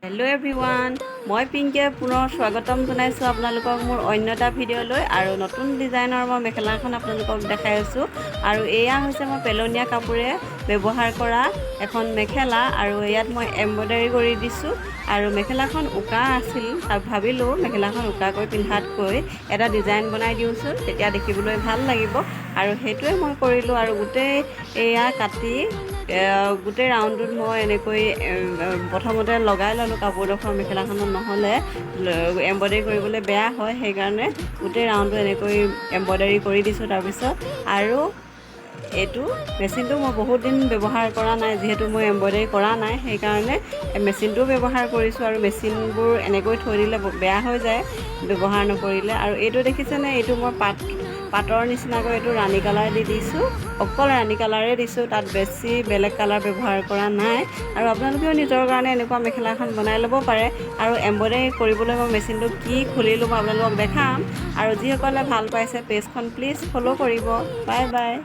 Hello' everyone, মই পিংকিয়ে পুনৰ স্বাগতম জনাইছোঁ আপোনালোকক মোৰ অন্য এটা ভিডিঅ'লৈ। আৰু নতুন ডিজাইনৰ মই মেখেলাখন আপোনালোকক দেখাই আছোঁ। আৰু এয়া হৈছে মই পেলনীয়া কাপোৰে ব্যৱহাৰ কৰা এখন মেখেলা, আৰু ইয়াত মই এম্ব্ৰইডাৰী কৰি দিছোঁ। আৰু মেখেলাখন উকা আছিল, ভাবিলোঁ মেখেলাখন উকাকৈ পিন্ধাতকৈ এটা ডিজাইন বনাই দিওঁচোন, তেতিয়া দেখিবলৈ ভাল লাগিব। আৰু সেইটোৱে মই কৰিলোঁ। আৰু গোটেই এয়া কাটি গোটেই ৰাউণ্ডটোত মই এনেকৈ প্ৰথমতে লগাই ল'লোঁ কাপোৰডোখৰ মেখেলাখনত, নহ'লে এম্ব্ৰইডাৰী কৰিবলৈ বেয়া হয়। সেইকাৰণে গোটেই ৰাউণ্ডটো এনেকৈ এম্ব্ৰইডাৰী কৰি দিছোঁ। তাৰপিছত আৰু এইটো মেচিনটো মই বহুত দিন ব্যৱহাৰ কৰা নাই, যিহেতু মই এম্ব্ৰইডাৰী কৰা নাই, সেইকাৰণে মেচিনটোও ব্যৱহাৰ কৰিছোঁ। আৰু মেচিনবোৰ এনেকৈ থৈ দিলে বেয়া হৈ যায় ব্যৱহাৰ নকৰিলে। আৰু এইটো দেখিছেনে, এইটো মই পাটৰ নিচিনাকৈ এইটো ৰাণী কালাৰ দি দিছোঁ, অকল ৰাণী কালাৰে দিছোঁ, তাত বেছি বেলেগ কালাৰ ব্যৱহাৰ কৰা নাই। আৰু আপোনালোকেও নিজৰ কাৰণে এনেকুৱা মেখেলা এখন বনাই ল'ব পাৰে। আৰু এম্ব্ৰইডাৰী কৰিবলৈ মই মেচিনটো কি খুলিলোঁ মই আপোনালোকক দেখাম। আৰু যিসকলে ভাল পাইছে পেজখন প্লিজ ফ'ল' কৰিব। Bye bye.